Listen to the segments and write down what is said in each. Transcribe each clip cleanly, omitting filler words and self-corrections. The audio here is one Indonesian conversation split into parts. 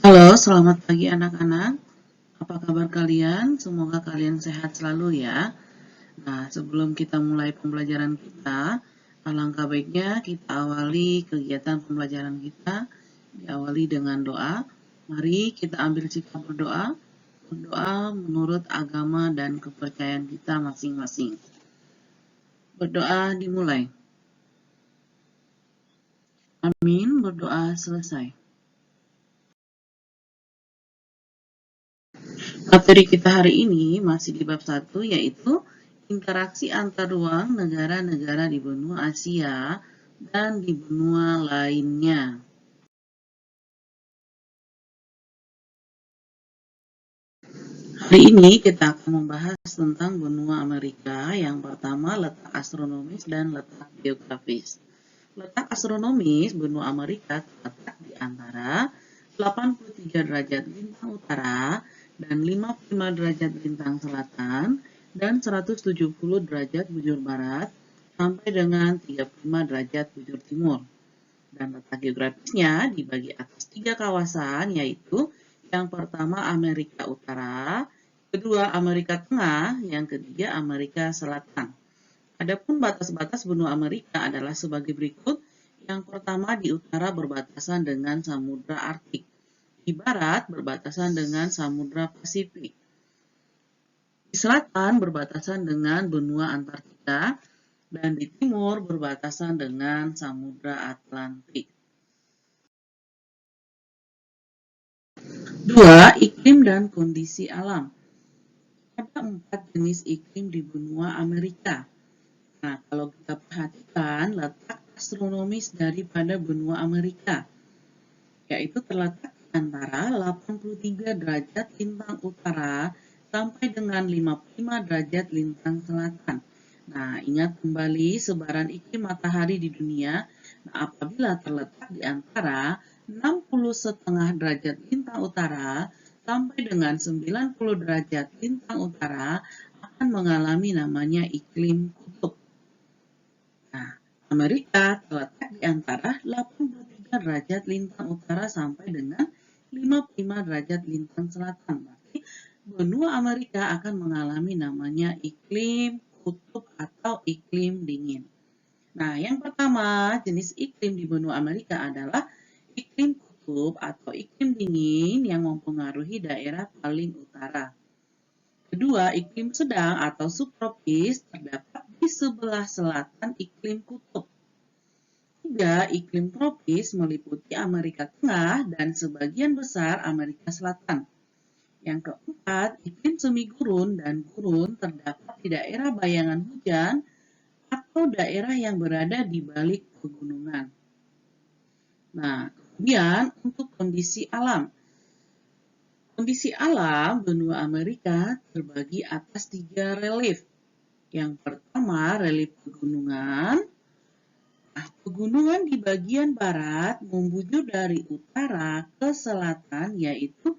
Halo, selamat pagi anak-anak. Apa kabar kalian? Semoga kalian sehat selalu ya. Nah, sebelum kita mulai pembelajaran kita, alangkah baiknya kita awali kegiatan pembelajaran kita, diawali dengan doa. Mari kita ambil sikap berdoa, berdoa menurut agama dan kepercayaan kita masing-masing. Berdoa dimulai. Amin, berdoa selesai. Materi kita hari ini masih di bab 1, yaitu interaksi antar ruang negara-negara di benua Asia dan di benua lainnya. Hari ini kita akan membahas tentang benua Amerika. Yang pertama, letak astronomis dan letak geografis. Letak astronomis benua Amerika terletak di antara 83 derajat lintang utara dan 55 derajat lintang selatan dan 170 derajat bujur barat sampai dengan 35 derajat bujur timur. Dan letak geografisnya dibagi atas 3 kawasan, yaitu yang pertama Amerika Utara, kedua Amerika Tengah, yang ketiga Amerika Selatan. Adapun batas-batas benua Amerika adalah sebagai berikut. Yang pertama, di utara berbatasan dengan Samudra Arktik. Di barat berbatasan dengan Samudra Pasifik. Di selatan berbatasan dengan benua Antartika. Dan di timur berbatasan dengan Samudra Atlantik. 2. Iklim dan kondisi alam. Ada 4 jenis iklim di benua Amerika. Nah, kalau kita perhatikan letak astronomis daripada benua Amerika, yaitu terletak antara 83 derajat lintang utara sampai dengan 55 derajat lintang selatan. Nah, ingat kembali sebaran iklim matahari di dunia. Nah, apabila terletak di antara 60,5 derajat lintang utara sampai dengan 90 derajat lintang utara akan mengalami namanya iklim kutub. Nah, Amerika terletak di antara 83 derajat lintang utara sampai dengan 55 derajat lintang selatan. Berarti benua Amerika akan mengalami namanya iklim kutub atau iklim dingin. Nah, yang pertama jenis iklim di benua Amerika adalah iklim kutub atau iklim dingin yang mempengaruhi daerah paling utara. Kedua, iklim sedang atau subtropis terdapat di sebelah selatan iklim kutub. Tiga, iklim tropis meliputi Amerika Tengah dan sebagian besar Amerika Selatan. Yang keempat, iklim semi gurun dan gurun terdapat di daerah bayangan hujan atau daerah yang berada di balik pegunungan. Nah, kemudian untuk kondisi alam. Kondisi alam benua Amerika terbagi atas 3 relief. Yang pertama, relief pegunungan. Nah, pegunungan di bagian barat membujur dari utara ke selatan, yaitu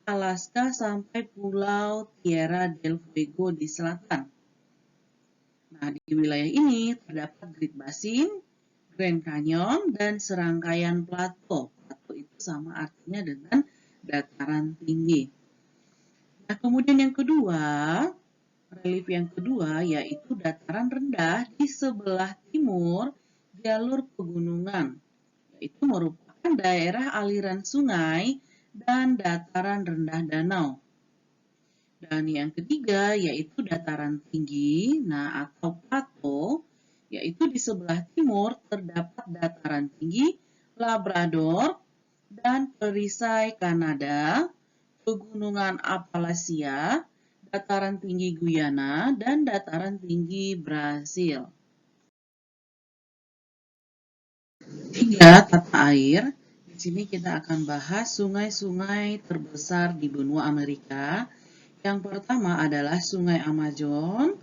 Alaska sampai Pulau Tierra del Fuego di selatan. Nah, di wilayah ini terdapat Great Basin, Grand Canyon, dan serangkaian plato. Plato itu sama artinya dengan dataran tinggi. Nah, kemudian yang kedua, relief yang kedua yaitu dataran rendah di sebelah timur jalur pegunungan, yaitu merupakan daerah aliran sungai dan dataran rendah danau. Dan yang ketiga yaitu dataran tinggi, nah atau plato, yaitu di sebelah timur terdapat dataran tinggi Labrador dan perisai Kanada, pegunungan Appalachia, dataran tinggi Guyana, dan dataran tinggi Brasil. 3. Tata air. Di sini kita akan bahas sungai-sungai terbesar di benua Amerika. Yang pertama adalah Sungai Amazon,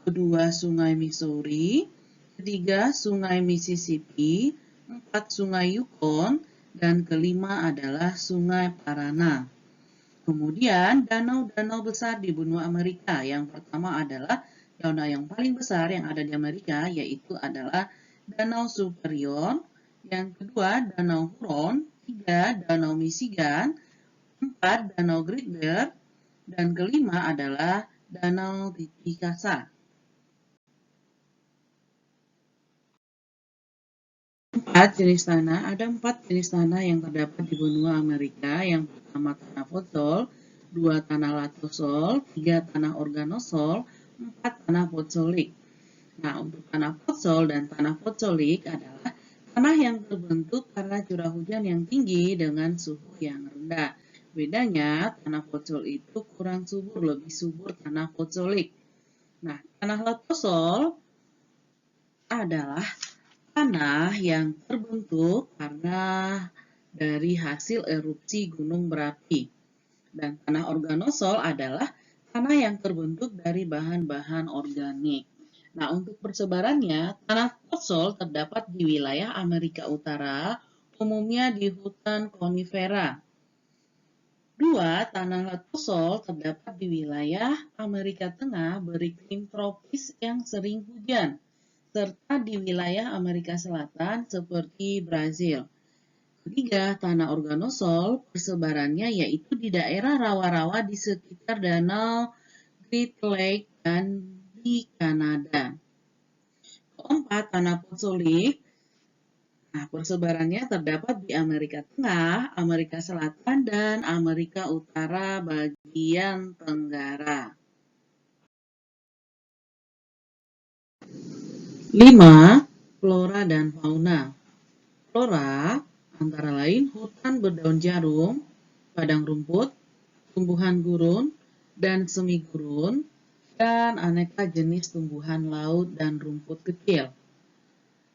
kedua Sungai Missouri, ketiga Sungai Mississippi, 4 Sungai Yukon, dan kelima adalah Sungai Parana. Kemudian danau-danau besar di benua Amerika. Yang pertama adalah danau yang paling besar yang ada di Amerika, yaitu adalah Danau Superior. Yang kedua Danau Huron, 3 Danau Michigan, 4. Danau Great Bear. Dan kelima adalah Danau Titicaca. Ada 4 jenis tanah yang terdapat di benua Amerika. Yang pertama tanah fossol, 2 tanah latosol, 3 tanah organosol, 4 tanah potsolik. Nah, untuk tanah fossol dan tanah potsolik adalah tanah yang terbentuk karena curah hujan yang tinggi dengan suhu yang rendah. Bedanya, tanah fossol itu kurang subur, lebih subur tanah potsolik. Nah, tanah latosol adalah tanah yang terbentuk karena dari hasil erupsi gunung berapi. Dan tanah organosol adalah tanah yang terbentuk dari bahan-bahan organik. Nah, untuk persebarannya, tanah fossol terdapat di wilayah Amerika Utara, umumnya di hutan konifera. 2. Tanah latosol terdapat di wilayah Amerika Tengah beriklim tropis yang sering hujan, serta di wilayah Amerika Selatan seperti Brazil. 3. Tanah organosol persebarannya yaitu di daerah rawa-rawa di sekitar Danau Great Lake dan di Kanada. 4. Tanah potsolik. Nah, persebarannya terdapat di Amerika Tengah, Amerika Selatan, dan Amerika Utara bagian tenggara. 5. Flora dan fauna. Flora antara lain hutan berdaun jarum, padang rumput, tumbuhan gurun, dan semi gurun, dan aneka jenis tumbuhan laut dan rumput kecil.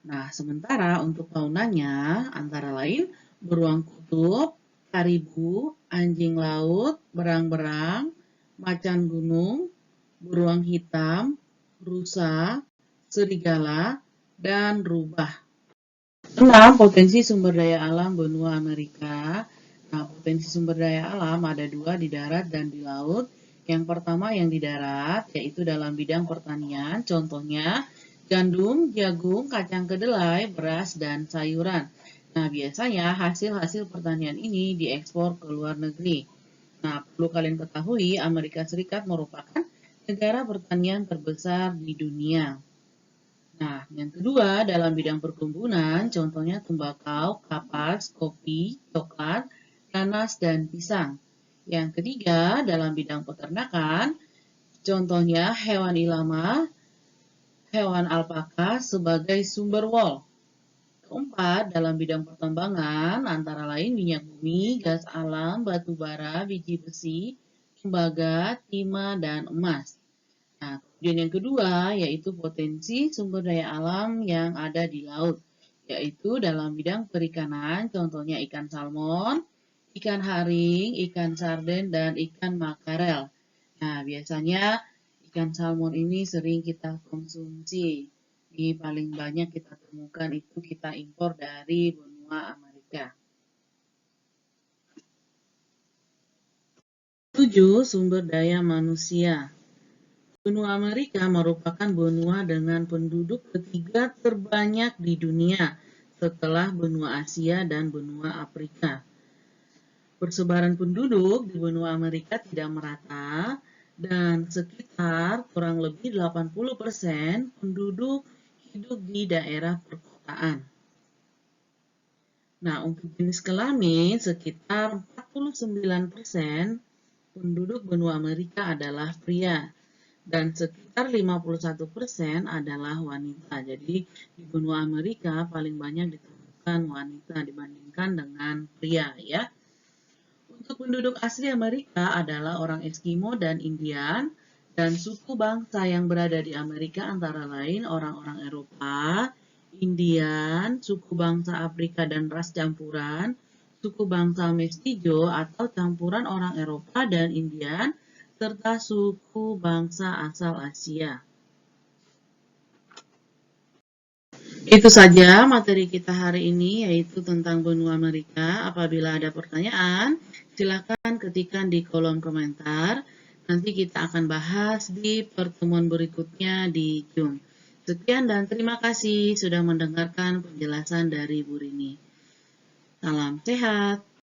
Nah, sementara untuk faunanya antara lain beruang kutub, karibu, anjing laut, berang-berang, macan gunung, beruang hitam, rusa, serigala, dan rubah. 6. Potensi sumber daya alam benua Amerika. Nah, potensi sumber daya alam ada 2 di darat dan di laut. Yang pertama yang di darat, yaitu dalam bidang pertanian, contohnya gandum, jagung, kacang kedelai, beras, dan sayuran. Nah, biasanya hasil-hasil pertanian ini diekspor ke luar negeri. Nah, perlu kalian ketahui, Amerika Serikat merupakan negara pertanian terbesar di dunia. Nah, yang kedua, dalam bidang perkebunan, contohnya tembakau, kapas, kopi, coklat, nanas, dan pisang. Yang ketiga, dalam bidang peternakan, contohnya hewan ilama, hewan alpaka sebagai sumber wol. Keempat, dalam bidang pertambangan, antara lain minyak bumi, gas alam, batu bara, biji besi, tembaga, timah, dan emas. Nah, kemudian yang kedua, yaitu potensi sumber daya alam yang ada di laut, yaitu dalam bidang perikanan, contohnya ikan salmon, ikan haring, ikan sarden, dan ikan makarel. Nah, biasanya ikan salmon ini sering kita konsumsi. Ini paling banyak kita temukan itu kita impor dari benua Amerika. 7. Sumber daya manusia. Benua Amerika merupakan benua dengan penduduk ketiga terbanyak di dunia setelah benua Asia dan benua Afrika. Persebaran penduduk di benua Amerika tidak merata dan sekitar kurang lebih 80% penduduk hidup di daerah perkotaan. Nah, untuk jenis kelamin sekitar 49% penduduk benua Amerika adalah pria. Dan sekitar 51% adalah wanita. Jadi di benua Amerika paling banyak ditemukan wanita dibandingkan dengan pria ya. Untuk penduduk asli Amerika adalah orang Eskimo dan Indian, dan suku bangsa yang berada di Amerika antara lain orang-orang Eropa, Indian, suku bangsa Afrika dan ras campuran, suku bangsa Mestizo atau campuran orang Eropa dan Indian, serta suku bangsa asal Asia. Itu saja materi kita hari ini, yaitu tentang benua Amerika. Apabila ada pertanyaan, silakan ketikkan di kolom komentar. Nanti kita akan bahas di pertemuan berikutnya di Zoom. Sekian dan terima kasih sudah mendengarkan penjelasan dari Bu Rini. Salam sehat.